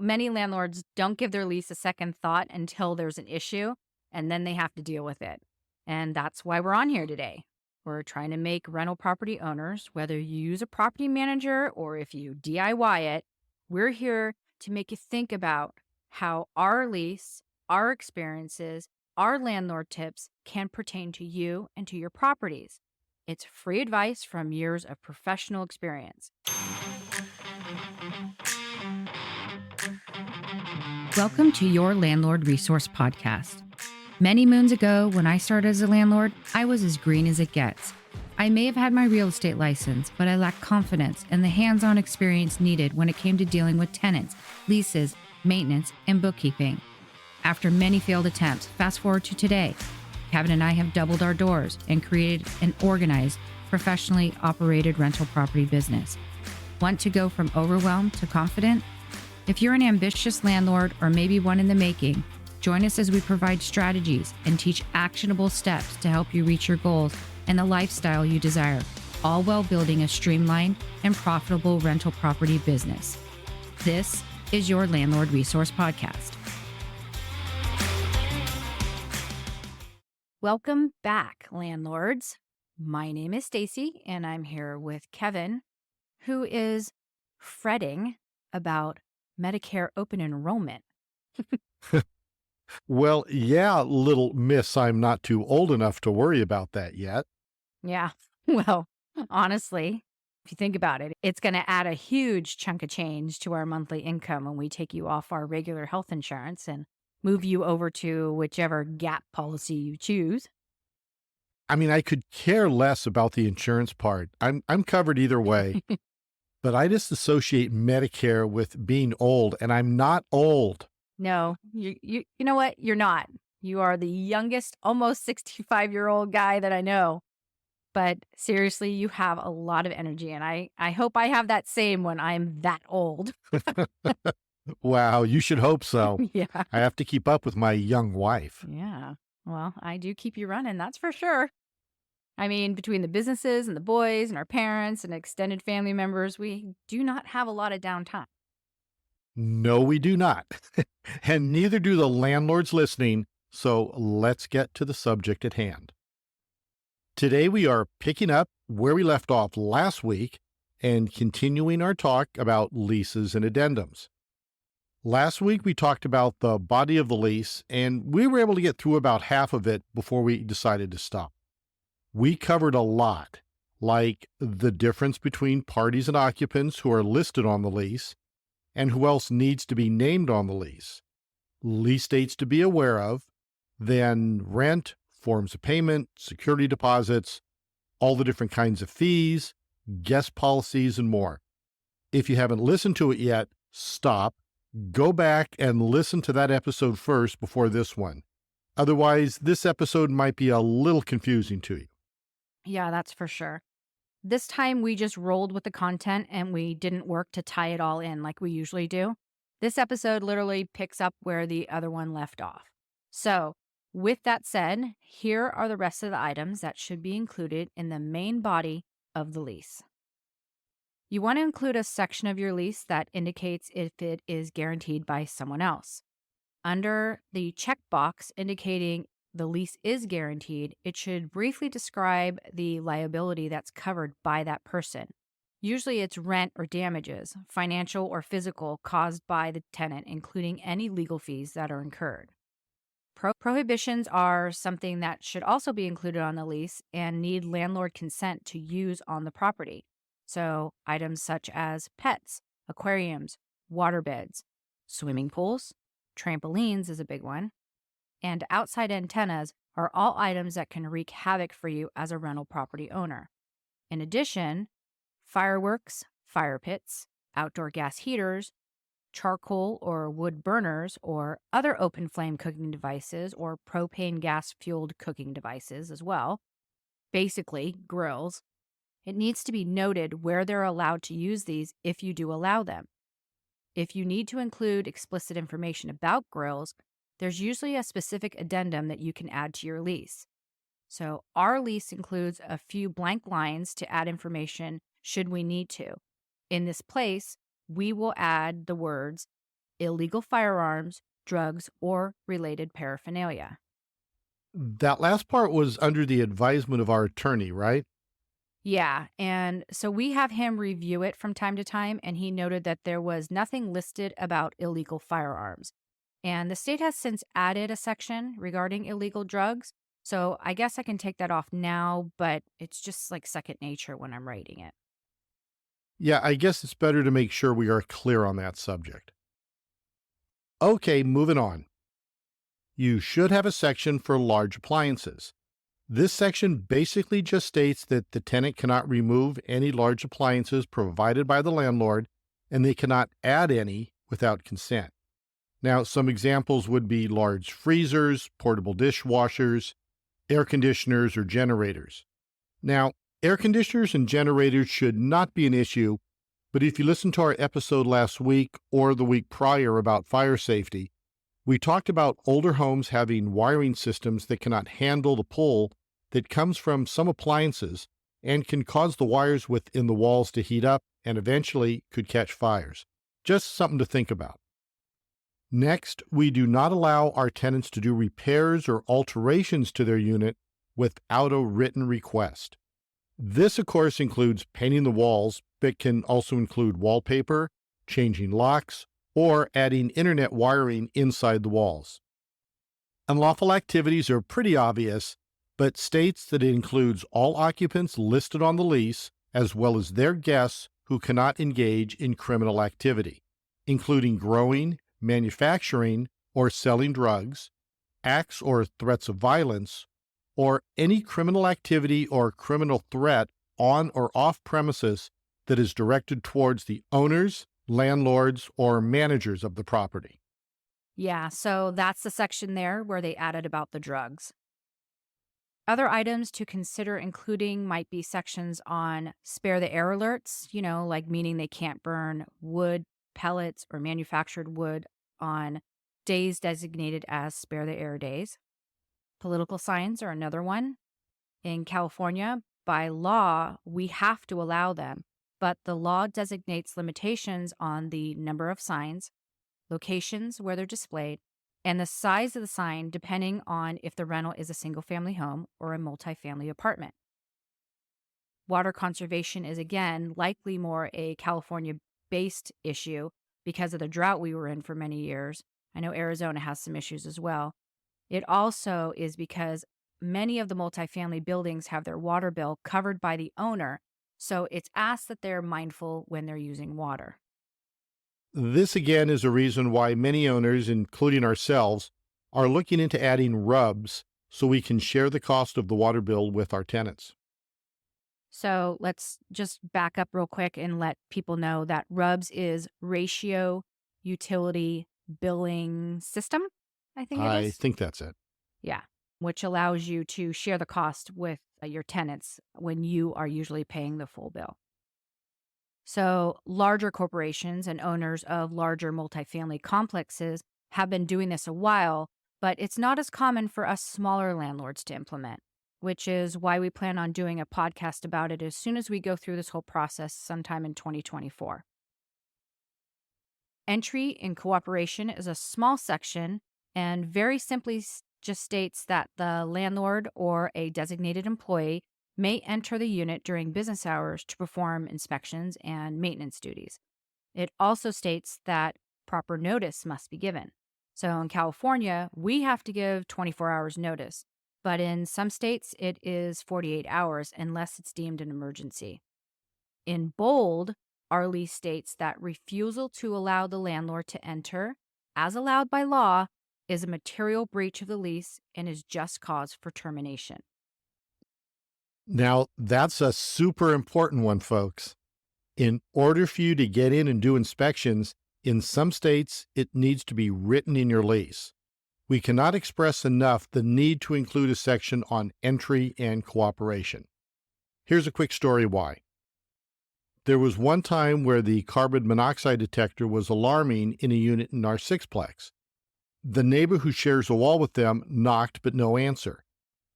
Many landlords don't give their lease a second thought until there's an issue, and then they have to deal with it. And that's why we're on here today. We're trying to make rental property owners, whether you use a property manager or if you DIY it, we're here to make you think about how our lease, our experiences, our landlord tips can pertain to you and to your properties. It's free advice from years of professional experience. Welcome to your Landlord Resource Podcast. Many moons ago, when I started as a landlord, I was as green as it gets. I may have had my real estate license, but I lacked confidence and the hands-on experience needed when it came to dealing with tenants, leases, maintenance, and bookkeeping. After many failed attempts, fast forward to today, Kevin and I have doubled our doors and created an organized, professionally operated rental property business. Want to go from overwhelmed to confident? If you're an ambitious landlord or maybe one in the making, join us as we provide strategies and teach actionable steps to help you reach your goals and the lifestyle you desire, all while building a streamlined and profitable rental property business. This is your Landlord Resource Podcast. Welcome back, landlords. My name is Stacy, and I'm here with Kevin, who is fretting about Medicare open enrollment. Well, yeah, little miss, I'm not too old enough to worry about that yet. Yeah, well, honestly, if you think about it, it's going to add a huge chunk of change to our monthly income when we take you off our regular health insurance and move you over to whichever gap policy you choose. I mean, I could care less about the insurance part. I'm covered either way, but I just associate Medicare with being old, and I'm not old. No, you know what? You're not. You are the youngest, almost 65-year-old guy that I know. But seriously, you have a lot of energy, and I hope I have that same when I'm that old. Wow, you should hope so. Yeah. I have to keep up with my young wife. Yeah. Well, I do keep you running, that's for sure. I mean, between the businesses and the boys and our parents and extended family members, we do not have a lot of downtime. No, we do not. And neither do the landlords listening, so let's get to the subject at hand. Today, we are picking up where we left off last week and continuing our talk about leases and addendums. Last week, we talked about the body of the lease, and we were able to get through about half of it before we decided to stop. We covered a lot, like the difference between parties and occupants who are listed on the lease and who else needs to be named on the lease, lease dates to be aware of, then rent, forms of payment, security deposits, all the different kinds of fees, guest policies, and more. If you haven't listened to it yet, stop, go back and listen to that episode first before this one. Otherwise, this episode might be a little confusing to you. Yeah, that's for sure. This time we just rolled with the content and we didn't work to tie it all in like we usually do. This episode literally picks up where the other one left off. So, with that said, here are the rest of the items that should be included in the main body of the lease. You want to include a section of your lease that indicates if it is guaranteed by someone else. Under the checkbox indicating the lease is guaranteed, it should briefly describe the liability that's covered by that person. Usually it's rent or damages, financial or physical, caused by the tenant, including any legal fees that are incurred. Prohibitions are something that should also be included on the lease and need landlord consent to use on the property. So items such as pets, aquariums, waterbeds, swimming pools, trampolines is a big one, and outside antennas are all items that can wreak havoc for you as a rental property owner. In addition, fireworks, fire pits, outdoor gas heaters, charcoal or wood burners, or other open flame cooking devices or propane gas fueled cooking devices as well, basically grills. It needs to be noted where they're allowed to use these if you do allow them. If you need to include explicit information about grills, there's usually a specific addendum that you can add to your lease. So our lease includes a few blank lines to add information should we need to. In this place, we will add the words, illegal firearms, drugs, or related paraphernalia. That last part was under the advisement of our attorney, right? Yeah, and so we have him review it from time to time, and he noted that there was nothing listed about illegal firearms. And the state has since added a section regarding illegal drugs. So I guess I can take that off now, but it's just like second nature when I'm writing it. Yeah, I guess it's better to make sure we are clear on that subject. Okay, moving on. You should have a section for large appliances. This section basically just states that the tenant cannot remove any large appliances provided by the landlord, and they cannot add any without consent. Now, some examples would be large freezers, portable dishwashers, air conditioners, or generators. Now, air conditioners and generators should not be an issue, but if you listen to our episode last week or the week prior about fire safety, we talked about older homes having wiring systems that cannot handle the pull that comes from some appliances and can cause the wires within the walls to heat up and eventually could catch fires. Just something to think about. Next, we do not allow our tenants to do repairs or alterations to their unit without a written request. This, of course, includes painting the walls, but can also include wallpaper, changing locks, or adding internet wiring inside the walls. Unlawful activities are pretty obvious, but states that it includes all occupants listed on the lease, as well as their guests who cannot engage in criminal activity, including growing, manufacturing, or selling drugs, acts or threats of violence, or any criminal activity or criminal threat on or off premises that is directed towards the owners, landlords, or managers of the property. Yeah, so that's the section there where they added about the drugs. Other items to consider including might be sections on spare the air alerts, like meaning they can't burn wood, pellets, or manufactured wood on days designated as spare the air days. Political signs are another one. In California, by law, we have to allow them, but the law designates limitations on the number of signs, locations where they're displayed, and the size of the sign depending on if the rental is a single family home or a multifamily apartment. Water conservation is again likely more a California based issue because of the drought we were in for many years. I know Arizona has some issues as well. It also is because many of the multifamily buildings have their water bill covered by the owner, so it's asked that they're mindful when they're using water. This again is a reason why many owners, including ourselves, are looking into adding rubs so we can share the cost of the water bill with our tenants. So let's just back up real quick and let people know that RUBS is Ratio Utility Billing System, I think it I is. think that's it. Yeah, which allows you to share the cost with your tenants when you are usually paying the full bill. So, larger corporations and owners of larger multifamily complexes have been doing this a while, but it's not as common for us smaller landlords to implement, which is why we plan on doing a podcast about it as soon as we go through this whole process sometime in 2024. Entry in cooperation is a small section and very simply just states that the landlord or a designated employee may enter the unit during business hours to perform inspections and maintenance duties. It also states that proper notice must be given. So in California, we have to give 24 hours notice, but in some states, it is 48 hours unless it's deemed an emergency. In bold, our lease states that refusal to allow the landlord to enter, as allowed by law, is a material breach of the lease and is just cause for termination. Now, that's a super important one, folks. In order for you to get in and do inspections, in some states, it needs to be written in your lease. We cannot express enough the need to include a section on entry and cooperation. Here's a quick story why. There was one time where the carbon monoxide detector was alarming in a unit in our sixplex. The neighbor who shares a wall with them knocked but no answer.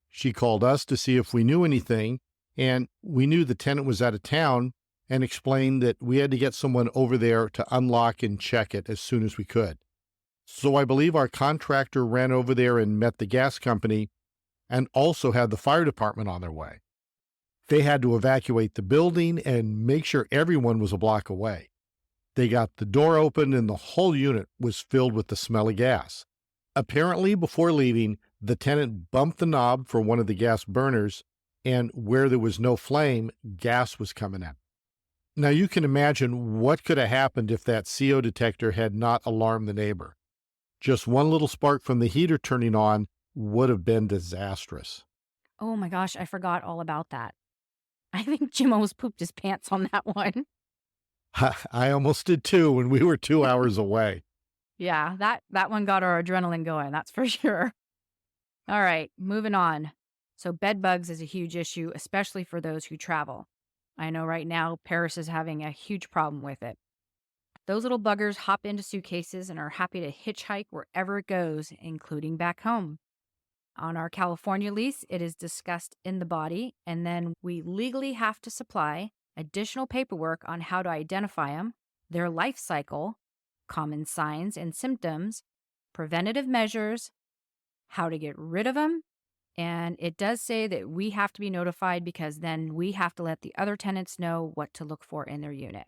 She called us to see if we knew anything, and we knew the tenant was out of town, and explained that we had to get someone over there to unlock and check it as soon as we could. So I believe our contractor ran over there and met the gas company and also had the fire department on their way. They had to evacuate the building and make sure everyone was a block away. They got the door open and the whole unit was filled with the smell of gas. Apparently, before leaving, the tenant bumped the knob for one of the gas burners, and where there was no flame, gas was coming out. Now you can imagine what could have happened if that CO detector had not alarmed the neighbor. Just one little spark from the heater turning on would have been disastrous. Oh my gosh, I forgot all about that. I think Jim almost pooped his pants on that one. I almost did too when we were 2 hours away. Yeah, that one got our adrenaline going, that's for sure. All right, moving on. So bed bugs is a huge issue, especially for those who travel. I know right now Paris is having a huge problem with it. Those little buggers hop into suitcases and are happy to hitchhike wherever it goes, including back home. On our California lease, it is discussed in the body, and then we legally have to supply additional paperwork on how to identify them, their life cycle, common signs and symptoms, preventative measures, how to get rid of them. And it does say that we have to be notified because then we have to let the other tenants know what to look for in their unit.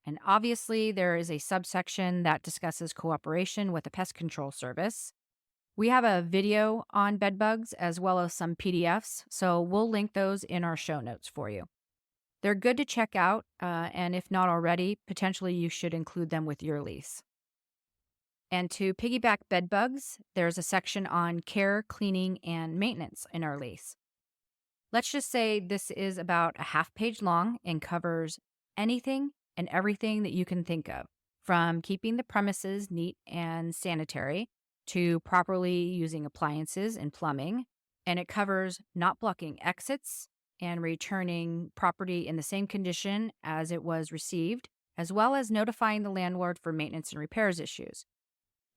And obviously, there is a subsection that discusses cooperation with the pest control service. We have a video on bed bugs as well as some PDFs, so we'll link those in our show notes for you. They're good to check out, and if not already, potentially you should include them with your lease. And to piggyback bed bugs, there's a section on care, cleaning, and maintenance in our lease. Let's just say this is about a half page long and covers anything and everything that you can think of, from keeping the premises neat and sanitary to properly using appliances and plumbing. And it covers not blocking exits and returning property in the same condition as it was received, as well as notifying the landlord for maintenance and repairs issues.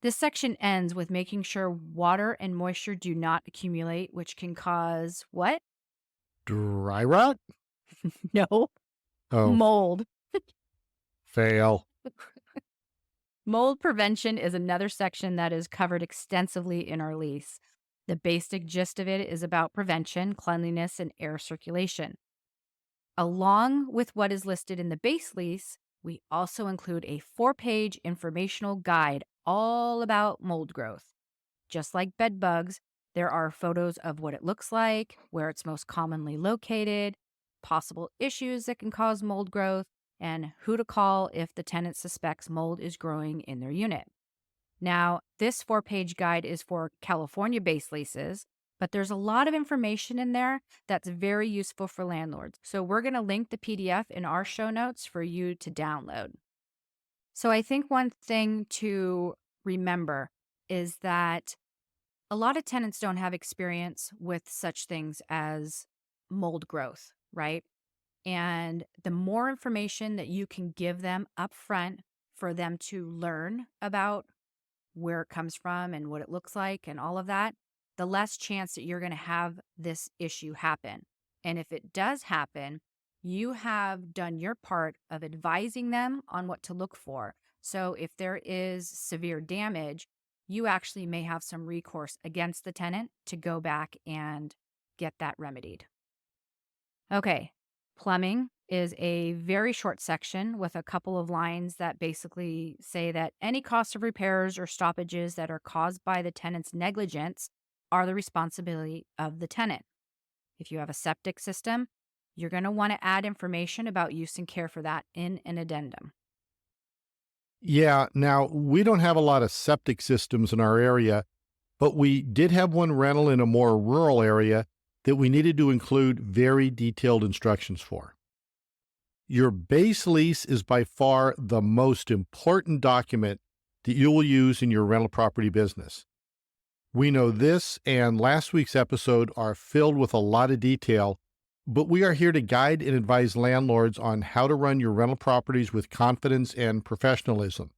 This section ends with making sure water and moisture do not accumulate, which can cause what? Dry rot? No, Oh, mold. fail. Mold prevention is another section that is covered extensively in our lease. The basic gist of it is about prevention, cleanliness, and air circulation. Along with what is listed in the base lease, we also include a 4-page informational guide all about mold growth. Just like bed bugs, there are photos of what it looks like, where it's most commonly located, possible issues that can cause mold growth, and who to call if the tenant suspects mold is growing in their unit. Now, this 4-page guide is for California-based leases, but there's a lot of information in there that's very useful for landlords. So we're going to link the PDF in our show notes for you to download. So I think one thing to remember is that a lot of tenants don't have experience with such things as mold growth, right? And the more information that you can give them up front for them to learn about where it comes from and what it looks like and all of that, the less chance that you're going to have this issue happen. And if it does happen, you have done your part of advising them on what to look for. So if there is severe damage, you actually may have some recourse against the tenant to go back and get that remedied. Okay, plumbing is a very short section with a couple of lines that basically say that any cost of repairs or stoppages that are caused by the tenant's negligence are the responsibility of the tenant. If you have a septic system, you're going to want to add information about use and care for that in an addendum. Yeah, now we don't have a lot of septic systems in our area, but we did have one rental in a more rural area that we needed to include very detailed instructions for. Your base lease is by far the most important document that you will use in your rental property business. We know this and last week's episode are filled with a lot of detail, but we are here to guide and advise landlords on how to run your rental properties with confidence and professionalism.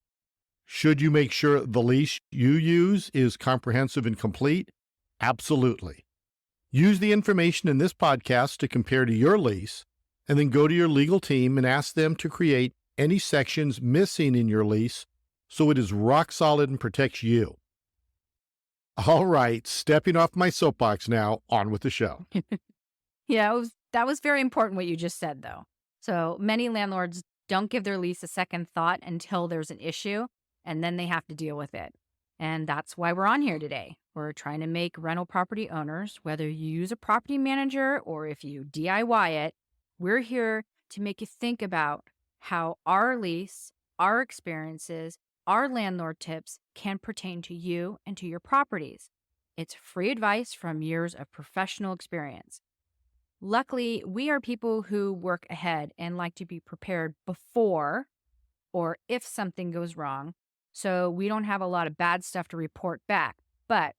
Should you make sure the lease you use is comprehensive and complete? Absolutely. Use the information in this podcast to compare to your lease, and then go to your legal team and ask them to create any sections missing in your lease so it is rock solid and protects you. All right, stepping off my soapbox now, on with the show. Yeah, that was very important what you just said, though. So many landlords don't give their lease a second thought until there's an issue, and then they have to deal with it. And that's why we're on here today. We're trying to make rental property owners, whether you use a property manager or if you DIY it, we're here to make you think about how our lease, our experiences, our landlord tips can pertain to you and to your properties. It's free advice from years of professional experience. Luckily, we are people who work ahead and like to be prepared before or if something goes wrong. So we don't have a lot of bad stuff to report back. But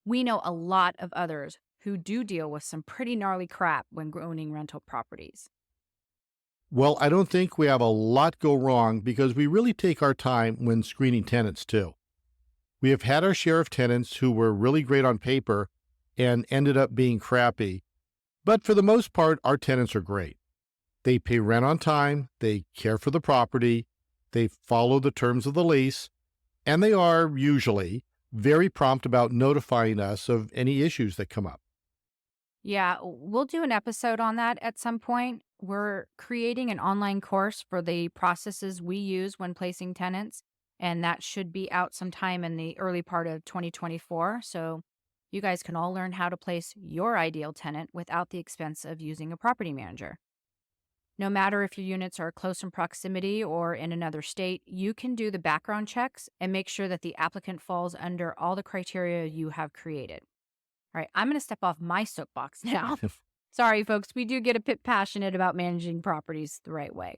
we know a lot of others who do deal with some pretty gnarly crap when owning rental properties. Well, I don't think we have a lot go wrong because we really take our time when screening tenants, too. We have had our share of tenants who were really great on paper and ended up being crappy. But for the most part, our tenants are great. They pay rent on time, they care for the property, they follow the terms of the lease, and they are usually very prompt about notifying us of any issues that come up. Yeah, we'll do an episode on that at some point. We're creating an online course for the processes we use when placing tenants, and that should be out sometime in the early part of 2024. So you guys can all learn how to place your ideal tenant without the expense of using a property manager. No matter if your units are close in proximity or in another state, you can do the background checks and make sure that the applicant falls under all the criteria you have created. All right, I'm going to step off my soapbox now. Sorry, folks, we do get a bit passionate about managing properties the right way.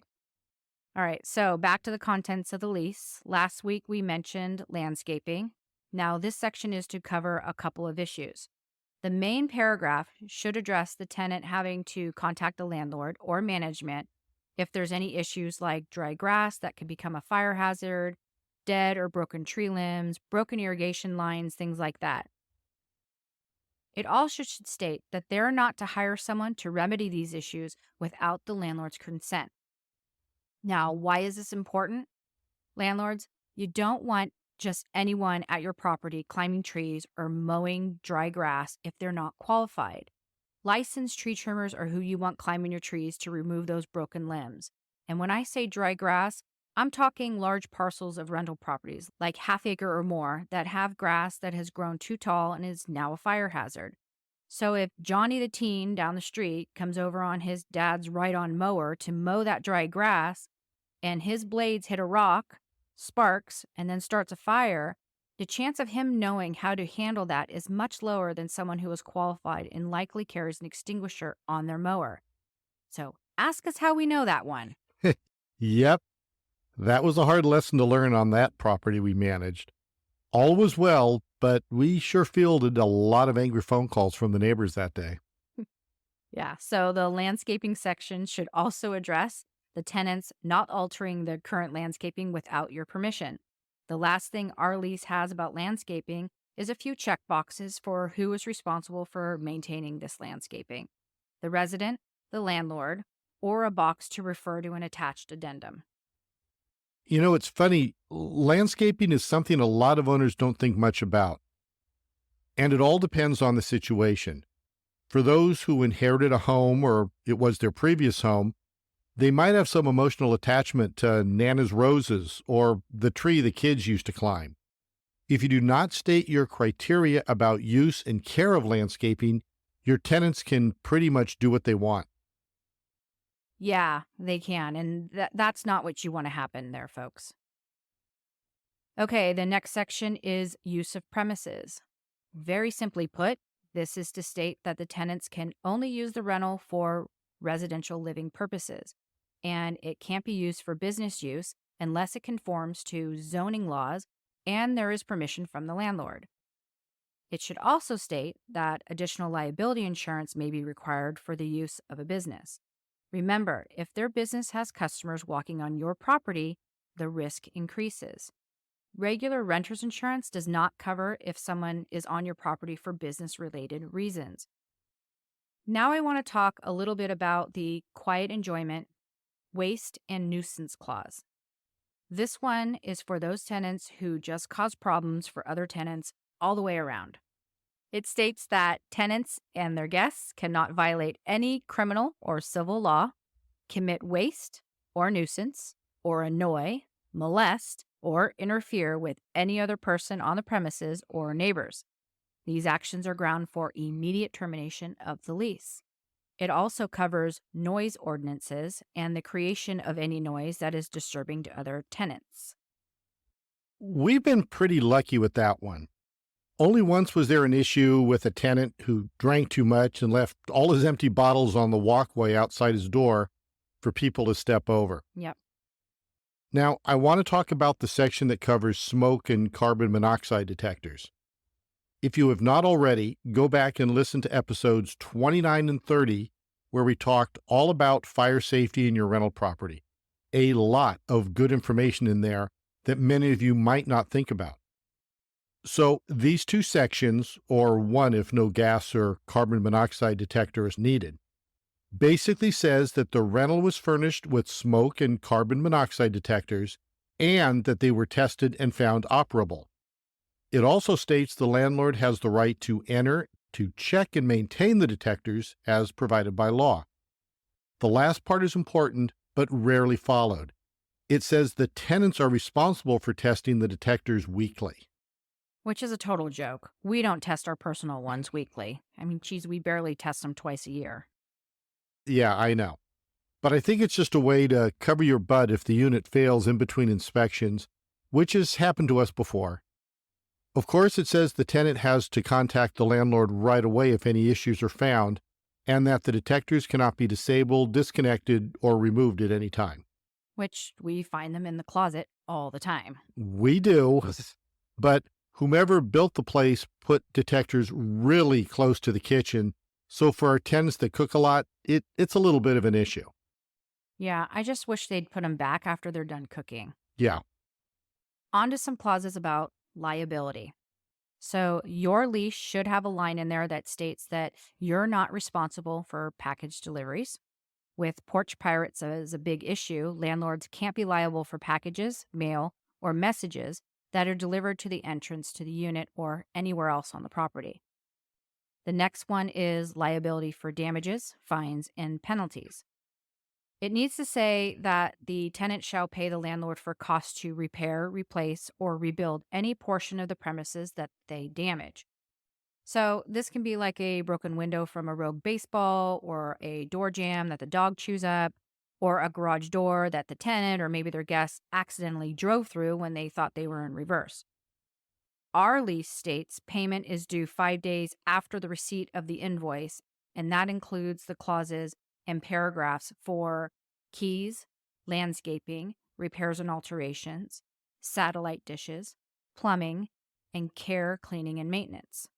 All right, so back to the contents of the lease. Last week we mentioned landscaping. Now, this section is to cover a couple of issues. The main paragraph should address the tenant having to contact the landlord or management if there's any issues like dry grass that could become a fire hazard, dead or broken tree limbs, broken irrigation lines, things like that. It also should state that they're not to hire someone to remedy these issues without the landlord's consent. Now, why is this important? Landlords, you don't want just anyone at your property climbing trees or mowing dry grass if they're not qualified. Licensed tree trimmers are who you want climbing your trees to remove those broken limbs. And when I say dry grass, I'm talking large parcels of rental properties, like half acre or more, that have grass that has grown too tall and is now a fire hazard. So if Johnny the teen down the street comes over on his dad's ride-on mower to mow that dry grass, and his blades hit a rock, sparks, and then starts a fire, the chance of him knowing how to handle that is much lower than someone who is qualified and likely carries an extinguisher on their mower. So ask us how we know that one. Yep, that was a hard lesson to learn on that property we managed. All was well, but we sure fielded a lot of angry phone calls from the neighbors that day. Yeah, so the landscaping section should also address the tenants not altering the current landscaping without your permission. The last thing our lease has about landscaping is a few check boxes for who is responsible for maintaining this landscaping: the resident, the landlord, or a box to refer to an attached addendum. You know, it's funny, landscaping is something a lot of owners don't think much about, and it all depends on the situation. For those who inherited a home or it was their previous home, they might have some emotional attachment to Nana's roses or the tree the kids used to climb. If you do not state your criteria about use and care of landscaping, your tenants can pretty much do what they want. Yeah, they can, and that's not what you want to happen there, folks. Okay, the next section is use of premises. Very simply put, this is to state that the tenants can only use the rental for residential living purposes, and it can't be used for business use unless it conforms to zoning laws and there is permission from the landlord. It should also state that additional liability insurance may be required for the use of a business. Remember, if their business has customers walking on your property, the risk increases. Regular renter's insurance does not cover if someone is on your property for business related reasons. Now I want to talk a little bit about the quiet enjoyment, waste, and nuisance clause. This one is for those tenants who just cause problems for other tenants all the way around. It states that tenants and their guests cannot violate any criminal or civil law, commit waste or nuisance, or annoy, molest, or interfere with any other person on the premises or neighbors. These actions are ground for immediate termination of the lease. It also covers noise ordinances and the creation of any noise that is disturbing to other tenants. We've been pretty lucky with that one. Only once was there an issue with a tenant who drank too much and left all his empty bottles on the walkway outside his door for people to step over. Yep. Now, I want to talk about the section that covers smoke and carbon monoxide detectors. If you have not already, go back and listen to episodes 29 and 30, where we talked all about fire safety in your rental property. A lot of good information in there that many of you might not think about. So these two sections, or one if no gas or carbon monoxide detector is needed, basically says that the rental was furnished with smoke and carbon monoxide detectors and that they were tested and found operable. It also states the landlord has the right to enter, to check and maintain the detectors as provided by law. The last part is important, but rarely followed. It says the tenants are responsible for testing the detectors weekly. Which is a total joke. We don't test our personal ones weekly. I mean, geez, we barely test them twice a year. Yeah, I know. But I think it's just a way to cover your butt if the unit fails in between inspections, which has happened to us before. Of course, it says the tenant has to contact the landlord right away if any issues are found, and that the detectors cannot be disabled, disconnected, or removed at any time. Which we find them in the closet all the time. We do, but whomever built the place put detectors really close to the kitchen, so for our tenants that cook a lot, it's a little bit of an issue. Yeah, I just wish they'd put them back after they're done cooking. Yeah. On to some clauses about liability. So, your lease should have a line in there that states that you're not responsible for package deliveries. With porch pirates as a big issue, landlords can't be liable for packages, mail, or messages that are delivered to the entrance to the unit or anywhere else on the property. The next one is liability for damages, fines, and penalties. It needs to say that the tenant shall pay the landlord for costs to repair, replace, or rebuild any portion of the premises that they damage. So, this can be like a broken window from a rogue baseball, or a door jamb that the dog chews up, or a garage door that the tenant or maybe their guest accidentally drove through when they thought they were in reverse. Our lease states payment is due 5 days after the receipt of the invoice, and that includes the clauses and paragraphs for keys, landscaping, repairs and alterations, satellite dishes, plumbing, and care, cleaning, and maintenance.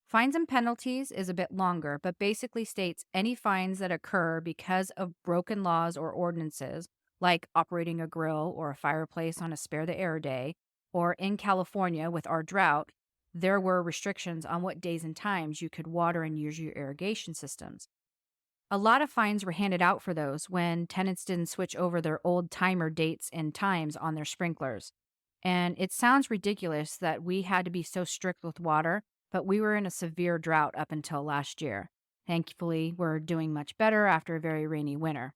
Fines and penalties is a bit longer, but basically states any fines that occur because of broken laws or ordinances, like operating a grill or a fireplace on a spare the air day, or in California with our drought, there were restrictions on what days and times you could water and use your irrigation systems. A lot of fines were handed out for those when tenants didn't switch over their old timer dates and times on their sprinklers. And it sounds ridiculous that we had to be so strict with water, but we were in a severe drought up until last year. Thankfully, we're doing much better after a very rainy winter.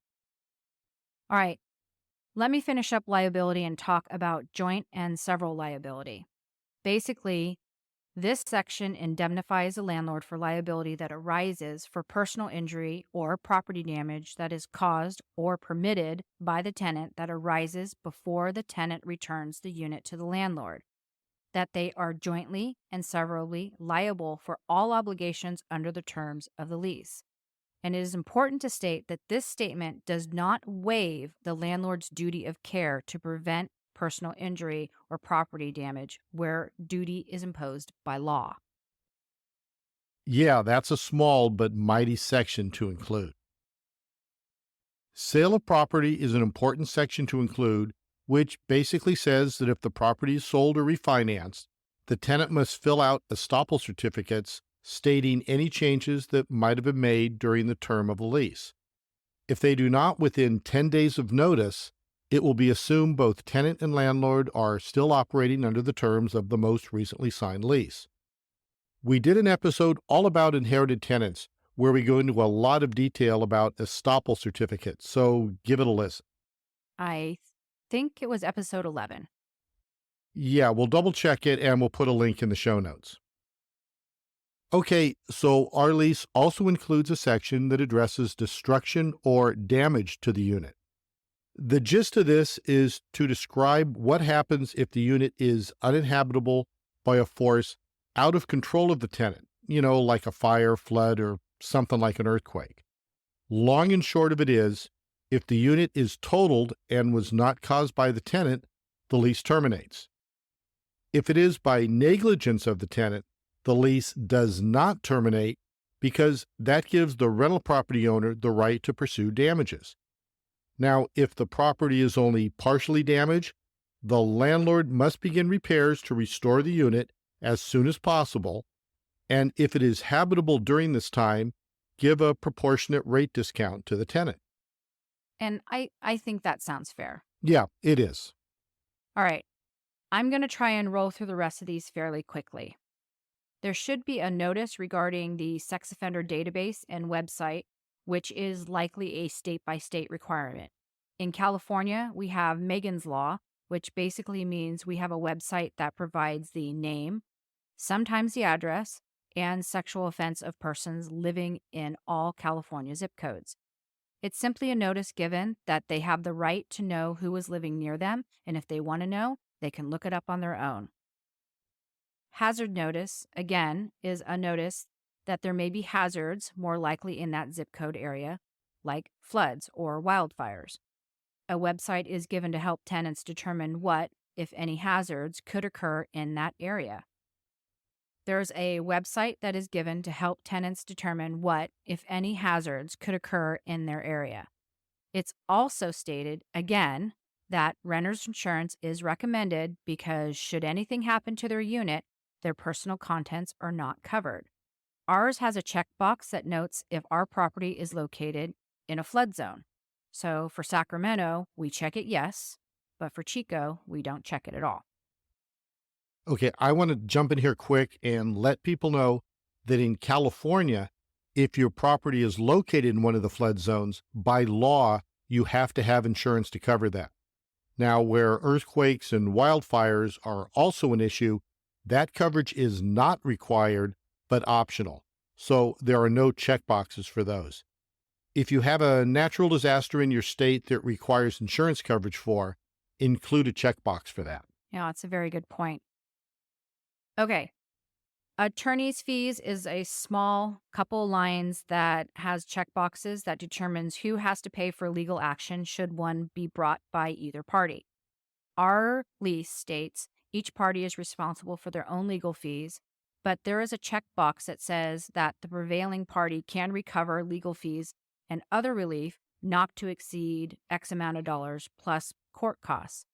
All right, let me finish up liability and talk about joint and several liability. Basically, this section indemnifies a landlord for liability that arises for personal injury or property damage that is caused or permitted by the tenant that arises before the tenant returns the unit to the landlord, that they are jointly and severally liable for all obligations under the terms of the lease. And it is important to state that this statement does not waive the landlord's duty of care to prevent personal injury or property damage where duty is imposed by law. Yeah, that's a small but mighty section to include. Sale of property is an important section to include, which basically says that if the property is sold or refinanced, the tenant must fill out estoppel certificates stating any changes that might have been made during the term of the lease. If they do not within 10 days of notice, it will be assumed both tenant and landlord are still operating under the terms of the most recently signed lease. We did an episode all about inherited tenants where we go into a lot of detail about estoppel certificates, so give it a listen. I think it was episode 11. Yeah, we'll double check it and we'll put a link in the show notes. Okay, so our lease also includes a section that addresses destruction or damage to the unit. The gist of this is to describe what happens if the unit is uninhabitable by a force out of control of the tenant, like a fire, flood, or something like an earthquake. Long and short of it is, if the unit is totaled and was not caused by the tenant, the lease terminates. If it is by negligence of the tenant, the lease does not terminate because that gives the rental property owner the right to pursue damages. Now, if the property is only partially damaged, the landlord must begin repairs to restore the unit as soon as possible, and if it is habitable during this time, give a proportionate rate discount to the tenant. And I think that sounds fair. Yeah, it is. All right. I'm going to try and roll through the rest of these fairly quickly. There should be a notice regarding the sex offender database and website, which is likely a state by state requirement. In California, we have Megan's Law, which basically means we have a website that provides the name, sometimes the address, and sexual offense of persons living in all California zip codes. It's simply a notice given that they have the right to know who is living near them, and if they want to know, they can look it up on their own. Hazard notice, again, is a notice that there may be hazards more likely in that zip code area, like floods or wildfires. A website is given to help tenants determine what, if any, hazards could occur in that area. There's a website that is given to help tenants determine what, if any, hazards could occur in their area. It's also stated, again, that renter's insurance is recommended because should anything happen to their unit, their personal contents are not covered. Ours has a checkbox that notes if our property is located in a flood zone. So for Sacramento, we check it yes, but for Chico, we don't check it at all. Okay, I want to jump in here quick and let people know that in California, if your property is located in one of the flood zones, by law, you have to have insurance to cover that. Now, where earthquakes and wildfires are also an issue, that coverage is not required, but optional. So there are no checkboxes for those. If you have a natural disaster in your state that requires insurance coverage for, include a checkbox for that. Yeah, that's a very good point. Okay. Attorney's fees is a small couple lines that has checkboxes that determines who has to pay for legal action should one be brought by either party. Our lease states each party is responsible for their own legal fees, but there is a checkbox that says that the prevailing party can recover legal fees and other relief not to exceed X amount of dollars plus court costs.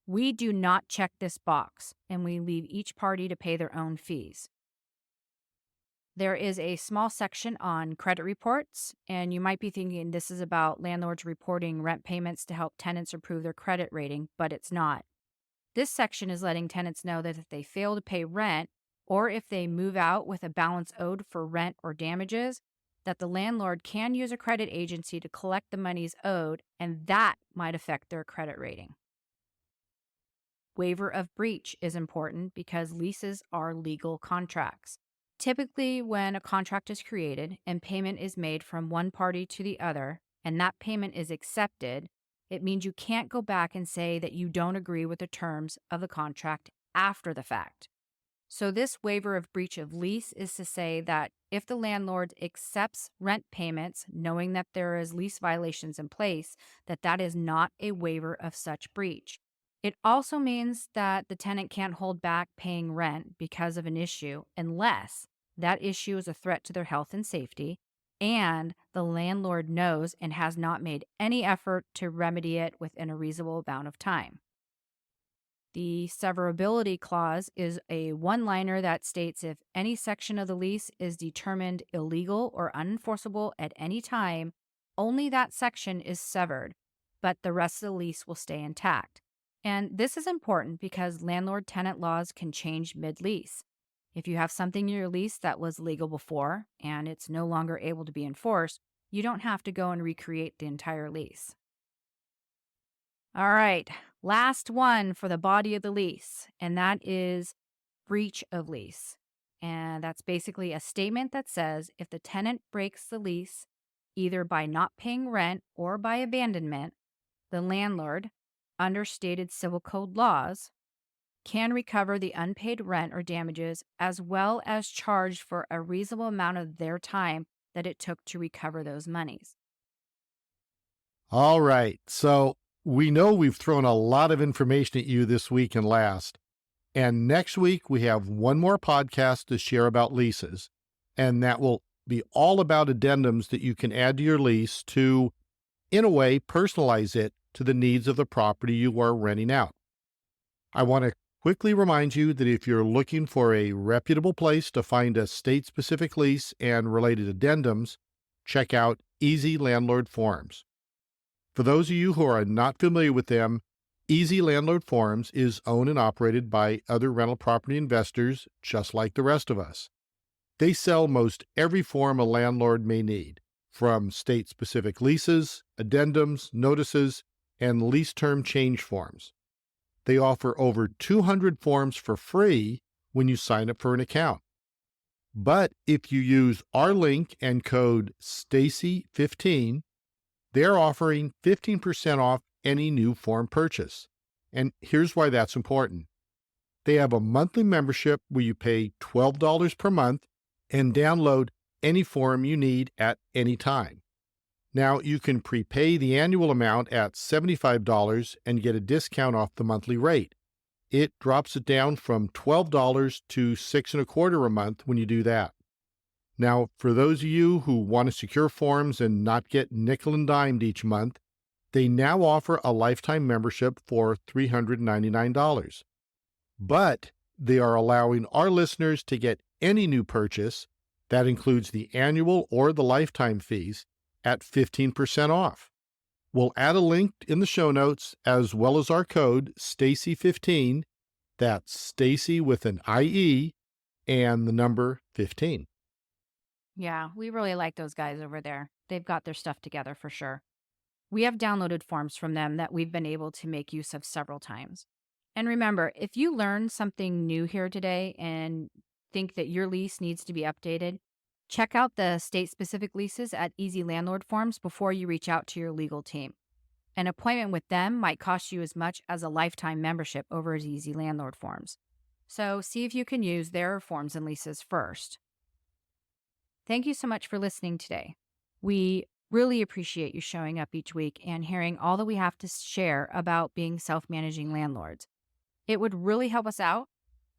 We do not check this box, and we leave each party to pay their own fees. There is a small section on credit reports, and you might be thinking this is about landlords reporting rent payments to help tenants improve their credit rating, but it's not. This section is letting tenants know that if they fail to pay rent, or if they move out with a balance owed for rent or damages, that the landlord can use a credit agency to collect the monies owed, and that might affect their credit rating. Waiver of breach is important because leases are legal contracts. Typically, when a contract is created and payment is made from one party to the other, and that payment is accepted, it means you can't go back and say that you don't agree with the terms of the contract after the fact. So this waiver of breach of lease is to say that if the landlord accepts rent payments knowing that there is lease violations in place, that is not a waiver of such breach. It also means that the tenant can't hold back paying rent because of an issue unless that issue is a threat to their health and safety, and the landlord knows and has not made any effort to remedy it within a reasonable amount of time. The severability clause is a one liner that states if any section of the lease is determined illegal or unenforceable at any time, only that section is severed, but the rest of the lease will stay intact. And this is important because landlord tenant laws can change mid lease. If you have something in your lease that was legal before and it's no longer able to be enforced, you don't have to go and recreate the entire lease. All right, last one for the body of the lease, and that is breach of lease. And that's basically a statement that says if the tenant breaks the lease, either by not paying rent or by abandonment, the landlord, under stated civil code laws, can recover the unpaid rent or damages as well as charge for a reasonable amount of their time that it took to recover those monies. All right. So we know we've thrown a lot of information at you this week and last. And next week, we have one more podcast to share about leases. And that will be all about addendums that you can add to your lease to, in a way, personalize it to the needs of the property you are renting out. I want to quickly remind you that if you're looking for a reputable place to find a state specific lease and related addendums, check out Easy Landlord Forms. For those of you who are not familiar with them, Easy Landlord Forms is owned and operated by other rental property investors just like the rest of us. They sell most every form a landlord may need, from state-specific leases, addendums, notices, and lease term change forms. They offer over 200 forms for free when you sign up for an account. But if you use our link and code STACY15, they're offering 15% off any new form purchase. And here's why that's important. They have a monthly membership where you pay $12 per month and download any form you need at any time. Now, you can prepay the annual amount at $75 and get a discount off the monthly rate. It drops it down from $12 to $6.25 a month when you do that. Now, for those of you who want to secure forms and not get nickel and dimed each month, they now offer a lifetime membership for $399. But they are allowing our listeners to get any new purchase, that includes the annual or the lifetime fees, at 15% off. We'll add a link in the show notes as well as our code STACY15, that's Stacy with an IE and the number 15. Yeah, we really like those guys over there. They've got their stuff together for sure. We have downloaded forms from them that we've been able to make use of several times. And remember, if you learn something new here today and think that your lease needs to be updated, check out the state specific leases at Easy Landlord Forms before you reach out to your legal team. An appointment with them might cost you as much as a lifetime membership over at Easy Landlord Forms. So see if you can use their forms and leases first. Thank you so much for listening today. We really appreciate you showing up each week and hearing all that we have to share about being self-managing landlords. It would really help us out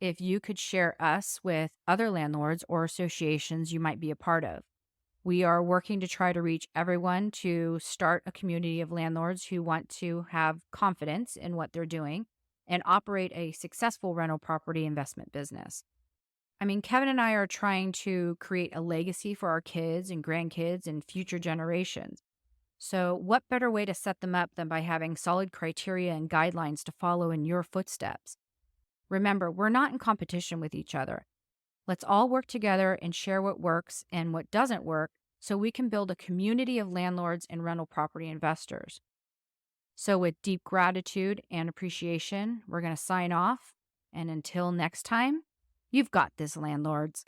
if you could share us with other landlords or associations you might be a part of. We are working to try to reach everyone to start a community of landlords who want to have confidence in what they're doing and operate a successful rental property investment business. I mean, Kevin and I are trying to create a legacy for our kids and grandkids and future generations. So, what better way to set them up than by having solid criteria and guidelines to follow in your footsteps? Remember, we're not in competition with each other. Let's all work together and share what works and what doesn't work so we can build a community of landlords and rental property investors. So, with deep gratitude and appreciation, we're going to sign off. And until next time, you've got this, landlords.